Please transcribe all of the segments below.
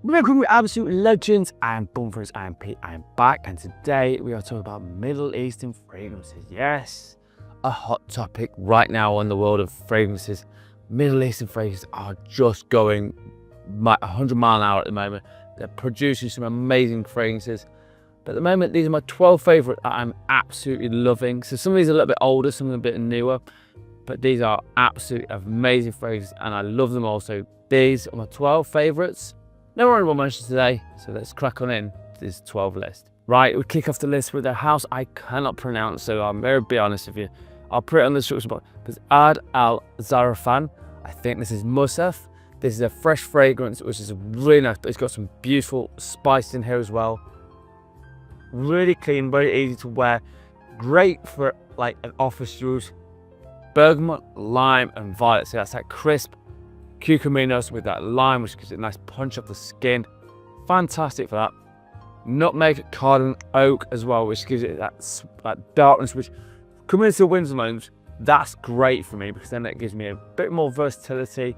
Welcome to Absolute Legends. I am Bumfers, I am Pete, I am back, and today we are talking about Middle Eastern fragrances. Yes, a hot topic right now in the world of fragrances. Middle Eastern fragrances are just going 100 miles an hour at the moment. They're producing some amazing fragrances. But at the moment, these are my 12 favourite that I'm absolutely loving. So some of these are a little bit older, some of them a bit newer, but these are absolutely amazing fragrances and I love them all. So these are my 12 favourites. No honourable mentions today, so let's crack on in to this 12 list. Right, we kick off the list with a house I cannot pronounce, so I'm very be honest with you. I'll put it on the description box. There's Ad Al Zarafan. I think this is Musaf. This is a fresh fragrance, which is really nice, but it's got some beautiful spice in here as well. Really clean, very easy to wear. Great for like an office use. Bergamot, lime, and violet. So that's that crisp cucuminos with that lime, which gives it a nice punch up the skin. Fantastic for that. Nutmeg, cardamom, oak as well, which gives it that darkness, which coming into the winter months, that's great for me because then it gives me a bit more versatility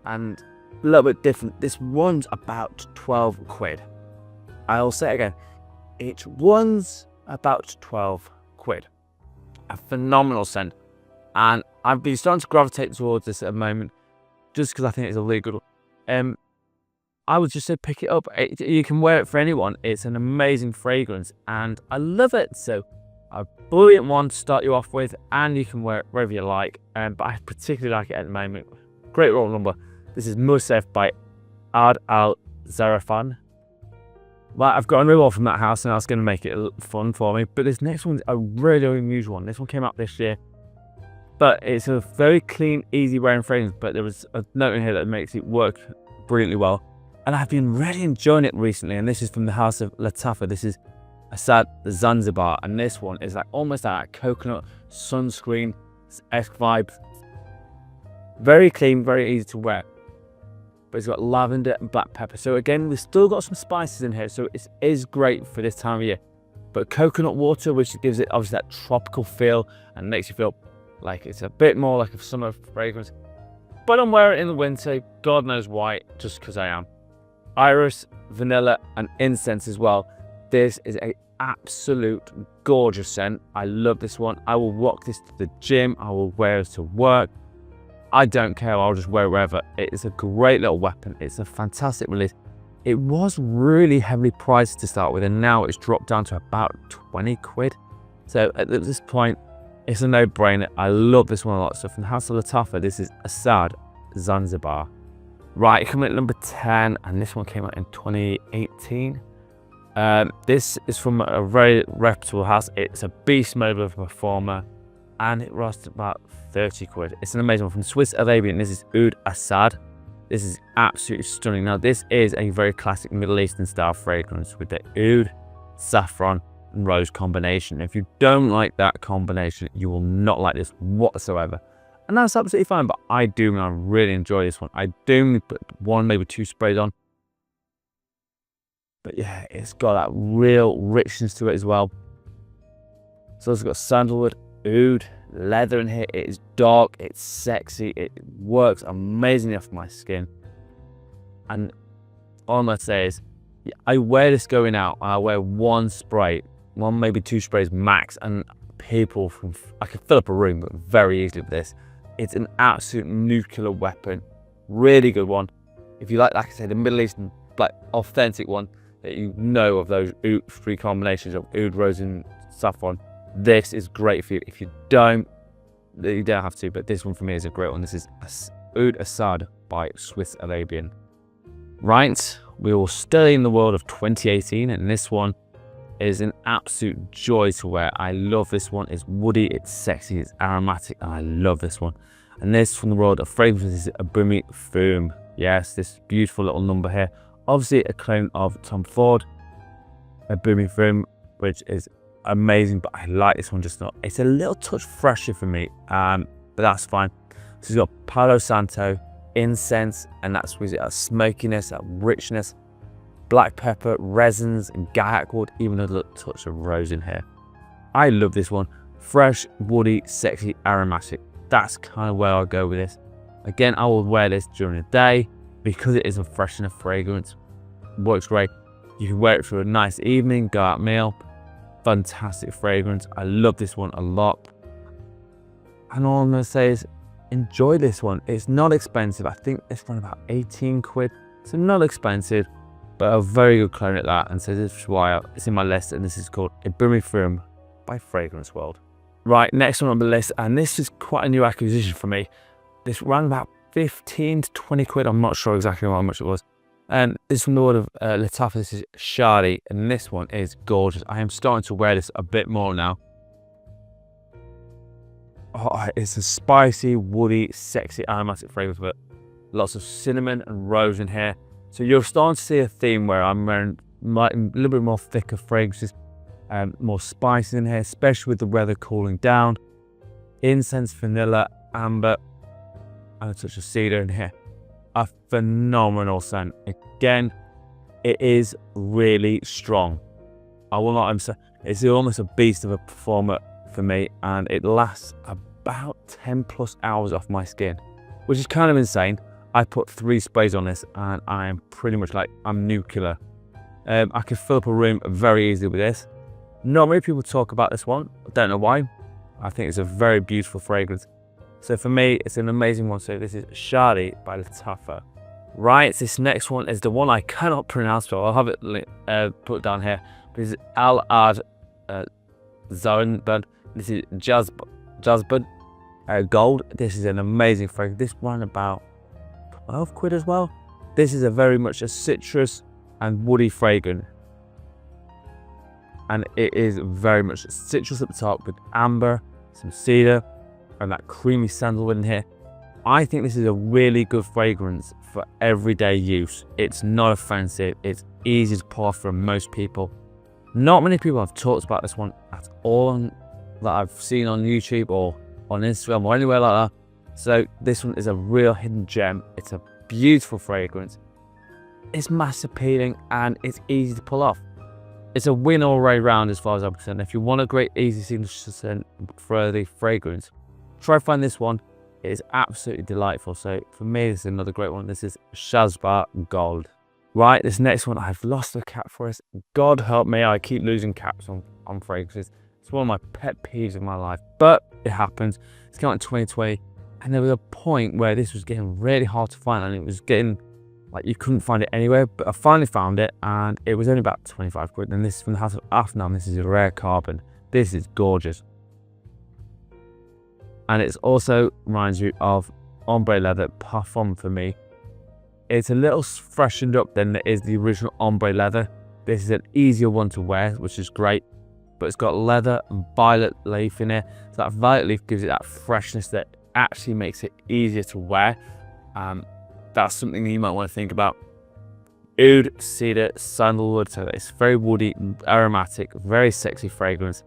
and a little bit different. This one's about 12 quid. I'll say it again. Each one's about 12 quid. A phenomenal scent. And I've been starting to gravitate towards this at the moment just because I think it's a really good one. I would just say pick it up. You can wear it for anyone. It's an amazing fragrance and I love it. So a brilliant one to start you off with, and you can wear it wherever you like. But I particularly like it at the moment. Great roll number. This is Musaf by Ad Al Zarafan. Well, I've got another one from that house and that's going to make it fun for me. But this next one's a really unusual one. This one came out this year. But it's a very clean, easy wearing fragrance. But there was a note in here that makes it work brilliantly well. And I've been really enjoying it recently. And this is from the house of Latafa. This is Asad Zanzibar. And this one is like almost like a coconut sunscreen-esque vibe. Very clean, very easy to wear. But it's got lavender and black pepper. So again, we've still got some spices in here. So it is great for this time of year. But coconut water, which gives it obviously that tropical feel and makes you feel like it's a bit more like a summer fragrance. But I'm wearing it in the winter, God knows why, just because I am. Iris, vanilla, and incense as well. This is an absolute gorgeous scent. I love this one. I will rock this to the gym. I will wear it to work. I don't care. I'll just wear it wherever. It is a great little weapon. It's a fantastic release. It was really heavily priced to start with, and now it's dropped down to about 20 quid. So at this point, it's a no-brainer. I love this one a lot. So from the House of Latafa, this is Asad Zanzibar. Right, coming at number 10, and this one came out in 2018. This is from a very reputable house. It's a beast mode of a performer, and it cost about 30 quid. It's an amazing one from Swiss Arabian. This is Oud Asad. This is absolutely stunning. Now, this is a very classic Middle Eastern style fragrance with the oud, saffron, and rose combination. If you don't like that combination, you will not like this whatsoever. And that's absolutely fine, but I do, and I really enjoy this one. I do put one, maybe two sprays on. But yeah, it's got that real richness to it as well. So it's got sandalwood, oud, leather in here. It is dark, it's sexy, it works amazingly off my skin. And all I'm gonna say is, I wear this going out. I wear one spray, one maybe two sprays max, and people I can fill up a room very easily with this. It's an absolute nuclear weapon. Really good one. If you like I said, the Middle Eastern, like authentic one that you know of those three combinations of oud, rose, and saffron, this is great for you. If you don't have to, but this one for me is a great one. This is Oud Asad by Swiss Arabian. Right, we will stay in the world of 2018, and this one is an absolute joy to wear. I love this one. It's woody, it's sexy, it's aromatic, and I love this one. And this from the world of fragrances is Abumi Foom. Yes, this beautiful little number here. Obviously a clone of Tom Ford, Abumi Foom, which is amazing, but I like this one just not. It's a little touch fresher for me, but that's fine. So it's got Palo Santo, incense, and that's with that smokiness, that richness, black pepper, resins, and gaiac wood, even a little touch of rose in here. I love this one. Fresh, woody, sexy, aromatic. That's kind of where I'll go with this. Again, I will wear this during the day because it is a freshener fragrance. works great. You can wear it for a nice evening, go out meal. Fantastic fragrance. I love this one a lot. And all I'm going to say is enjoy this one. It's not expensive. I think it's around about 18 quid. So not expensive, but a very good clone at that. And so this is why it's in my list. And this is called Ibumifrim by Fragrance World. Right, next one on the list. And this is quite a new acquisition for me. This ran about 15 to 20 quid. I'm not sure exactly how much it was. And this is from the world of Lattafa. This is Shadi. And this one is gorgeous. I am starting to wear this a bit more now. Oh, it's a spicy, woody, sexy, aromatic fragrance with lots of cinnamon and rose in here. So you're starting to see a theme where I'm wearing a little bit more thicker fragrances, more spicy in here, especially with the weather cooling down. Incense, vanilla, amber, and a touch of cedar in here. A phenomenal scent. Again, it is really strong. I will not say it's almost a beast of a performer for me, and it lasts about 10 plus hours off my skin, which is kind of insane. I put 3 sprays on this and I am pretty much like I'm nuclear. I can fill up a room very easily with this. Not many people talk about this one. I don't know why. I think it's a very beautiful fragrance. So for me, it's an amazing one. So this is Shadi by Lattafa. Right, this next one is the one I cannot pronounce, so I'll have it put down here. This is Al Ad Zorenbud. This is Jazzbud Gold. This is an amazing fragrance. This one about 12 quid as well. This is a very much a citrus and woody fragrance. And it is very much citrus at the top with amber, some cedar, and that creamy sandalwood in here. I think this is a really good fragrance for everyday use. It's not offensive. It's easy to pour for most people. Not many people have talked about this one at all that I've seen on YouTube or on Instagram or anywhere like that. So this one is a real hidden gem. It's a beautiful fragrance. It's mass appealing and it's easy to pull off. It's a win all the way round as far as I'm concerned. If you want a great easy signature scent for the fragrance, try find this one. It is absolutely delightful. So for me, this is another great one. This is Shazba Gold. Right, this next one, I've lost a cap for us. God help me, I keep losing caps on fragrances. It's one of my pet peeves in my life, but it happens. It's come out in 2020, and there was a point where this was getting really hard to find, and it was getting like you couldn't find it anywhere. But I finally found it, and it was only about 25 quid. And this is from the house of Afnam. This is a rare carbon. This is gorgeous, and it's also reminds you of ombre leather parfum for me. It's a little freshened up than it is the original ombre leather. This is an easier one to wear, which is great. But it's got leather and violet leaf in it. So that violet leaf gives it that freshness that actually makes it easier to wear. That's something that you might want to think about. Oud, cedar, sandalwood. So it's very woody, aromatic, very sexy fragrance.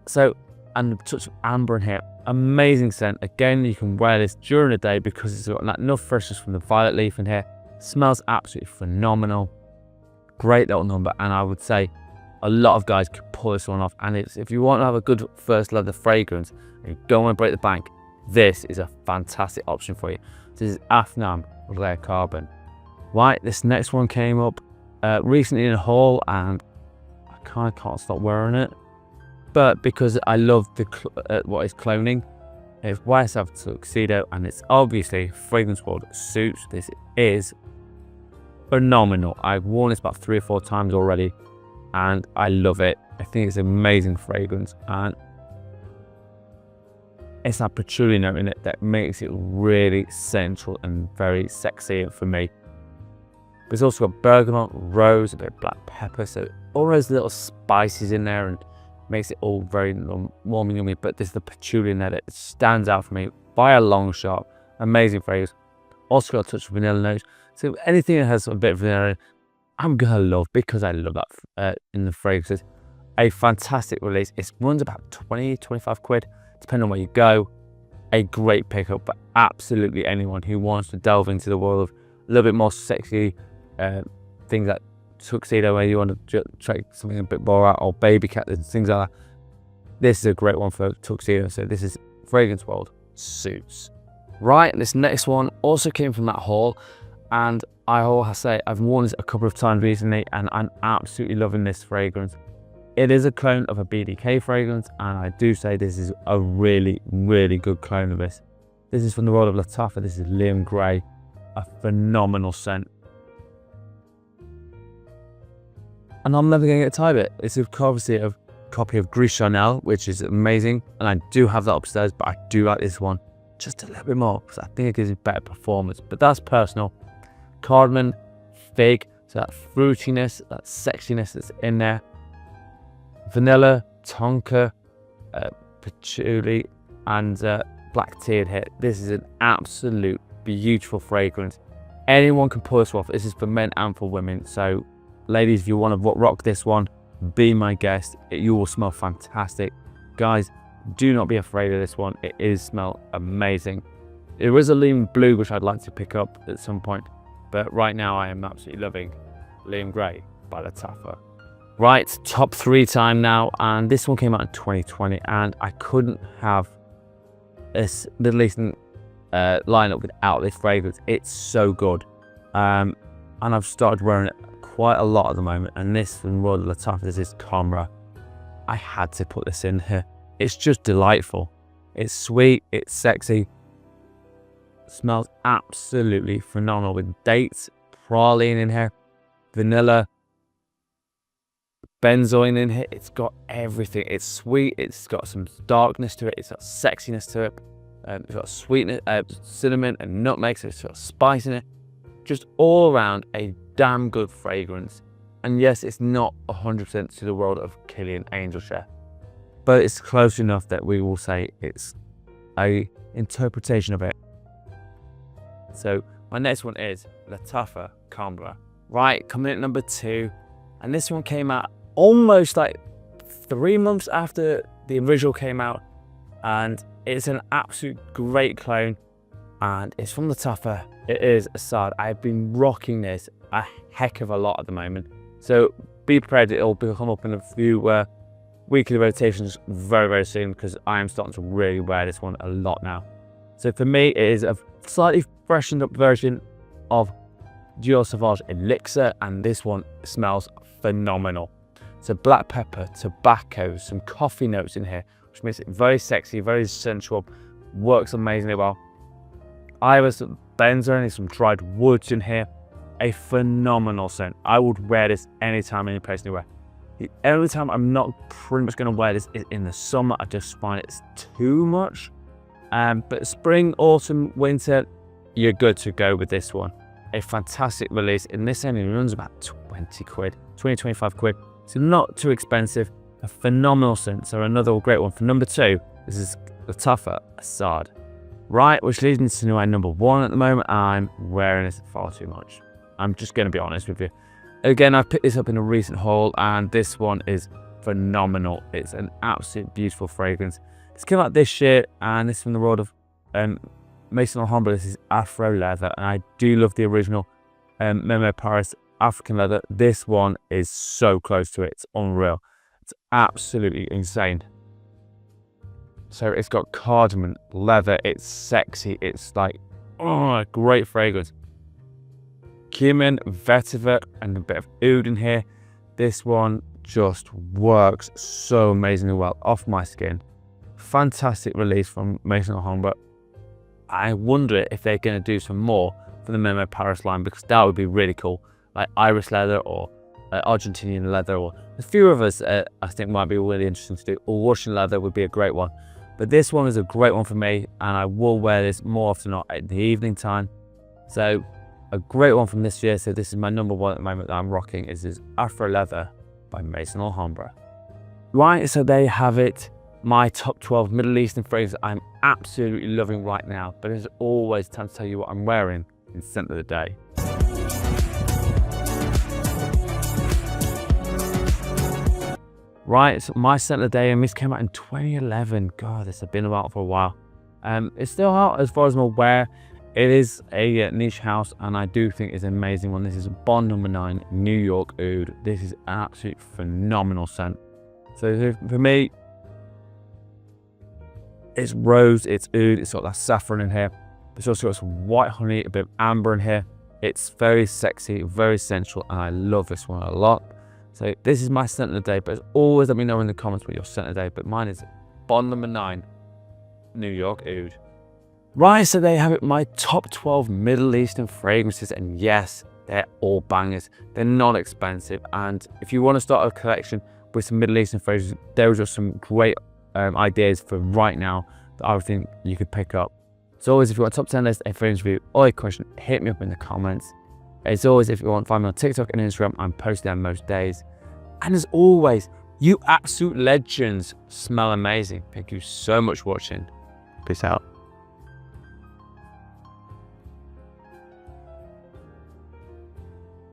So, and a touch of amber in here. Amazing scent. Again, you can wear this during the day because it's got enough freshness from the violet leaf in here. Smells absolutely phenomenal. Great little number, and I would say a lot of guys could pull this one off. And it's, if you want to have a good first leather fragrance and you don't want to break the bank, this is a fantastic option for you. This is Afnam Rare Carbon. Right, this next one came up recently in a haul, and I kind of can't stop wearing it. But because I love the what is cloning, it's YSF Tuxedo, and it's obviously Fragrance World suits. This is phenomenal. I've worn this about 3 or 4 times already, and I love it. I think it's an amazing fragrance, and it's that patchouli note in it that makes it really sensual and very sexy for me. But it's also got bergamot, rose, a bit of black pepper, so all those little spices in there, and makes it all very warm and yummy. But there's the patchouli in there that stands out for me by a long shot. Amazing fragrance. Also got a touch of vanilla notes. So anything that has a bit of vanilla, I'm gonna love, because I love that in the fragrances. A fantastic release. It runs about 20-25 quid, depending on where you go. A great pickup for absolutely anyone who wants to delve into the world of a little bit more sexy things like tuxedo, where you want to try something a bit more out, or baby cat and things like that. This is a great one for tuxedo. So this is Fragrance World Suits. Right, this next one also came from that haul, And I will say I've worn this a couple of times recently and I'm absolutely loving this fragrance. It is a clone of a BDK fragrance, and I do say this is a really, really good clone of this. This is from the world of Lattafa. This is Liam Gray, a phenomenal scent. And I'm never going to get tired of it. It's a copy of Gris Chanel, which is amazing. And I do have that upstairs, but I do like this one just a little bit more because I think it gives it better performance. But that's personal. Cardamom, fig, so that fruitiness, that sexiness that's in there. Vanilla, tonka, patchouli, and black tea in here. This is an absolute beautiful fragrance. Anyone can pull this off. This is for men and for women. So, ladies, if you want to rock this one, be my guest. You will smell fantastic. Guys, do not be afraid of this one. It is smell amazing. There is a Liam Blue which I'd like to pick up at some point, but right now I am absolutely loving Liam Gray by Lattafa. Right, top 3 time now, and this one came out in 2020, and I couldn't have this Middle Eastern lineup without this fragrance. It's so good, and I've started wearing it quite a lot at the moment. And this from Royal Lattafa, this is Camera. I had to put this in here. It's just delightful. It's sweet, it's sexy, it smells absolutely phenomenal with dates, praline in here, vanilla, benzoin in here. It's got everything. It's sweet, it's got some darkness to it, it's got sexiness to it, it's got sweetness, cinnamon and nutmeg, so it's got spice in it. Just all around a damn good fragrance. And yes, it's not 100% to the world of Kilian Angel Share, but it's close enough that we will say it's a interpretation of it. So my next one is Lattafa Cambra. Right, coming in at number 2, and this one came out almost like 3 months after the original came out, and it's an absolute great clone, and it's from Lattafa. It is Assad. I've been rocking this a heck of a lot at the moment, so be prepared. It'll come up in a few weekly rotations very, very soon, because I am starting to really wear this one a lot now. So for me, it is a slightly freshened up version of Dior Sauvage Elixir, and this one smells phenomenal. So black pepper, tobacco, some coffee notes in here, which makes it very sexy, very sensual, works amazingly well. Iris, benzoin, some dried woods in here. A phenomenal scent. I would wear this anytime, any place, anywhere. The only time I'm not pretty much going to wear this is in the summer. I just find it's too much. But spring, autumn, winter, you're good to go with this one. A fantastic release. And this only runs about 20 quid, 20, 25 quid. So not too expensive. A phenomenal scent. So another great one for number 2. This is Lattafa Assad. Right, which leads me to my number 1 at the moment. I'm wearing this far too much. I'm just going to be honest with you. Again, I've picked this up in a recent haul, and this one is phenomenal. It's an absolute beautiful fragrance. It's come out this year, and this is from the world of Maison Alhambra. This is Afro leather, and I do love the original Memo Paris African leather. This one is so close to it. It's unreal. It's absolutely insane. So it's got cardamom, leather, it's sexy, it's like, oh, a great fragrance. Cumin, vetiver, and a bit of oud in here. This one just works so amazingly well off my skin. Fantastic release from Maison Alhambra. I wonder if they're going to do some more for the Memo Paris line, because that would be really cool. Like Iris leather or Argentinian leather, or a few of us I think might be really interesting to do. Or Russian leather would be a great one. But this one is a great one for me, and I will wear this more often than not in the evening time. So a great one from this year. So this is my number 1 at the moment that I'm rocking, is this Afro Leather by Maison Alhambra. Right, so there you have it. My top 12 Middle Eastern fragrances I'm absolutely loving right now. But as always, time to tell you what I'm wearing in Scent of the Day. Right, so my scent of the day, and this came out in 2011. God, this has been out for a while. It's still out as far as I'm aware. It is a niche house, and I do think it's an amazing one. This is Bond number 9, New York Oud. This is an absolute phenomenal scent. So for me, it's rose, it's oud, it's got that saffron in here. It's also got some white honey, a bit of amber in here. It's very sexy, very sensual, and I love this one a lot. So this is my scent of the day, but as always, let me know in the comments what your scent of the day. But mine is Bond number 9, New York Oud. Right, so there you have it, my top 12 Middle Eastern fragrances, and yes, they're all bangers. They're not expensive, and if you want to start a collection with some Middle Eastern fragrances, there are just some great ideas for right now that I think you could pick up. As always, if you want a top 10 list, a fragrance review, or a question, hit me up in the comments. As always, if you want to find me on TikTok and Instagram, I'm posting there most days. And as always, you absolute legends smell amazing. Thank you so much for watching. Peace out.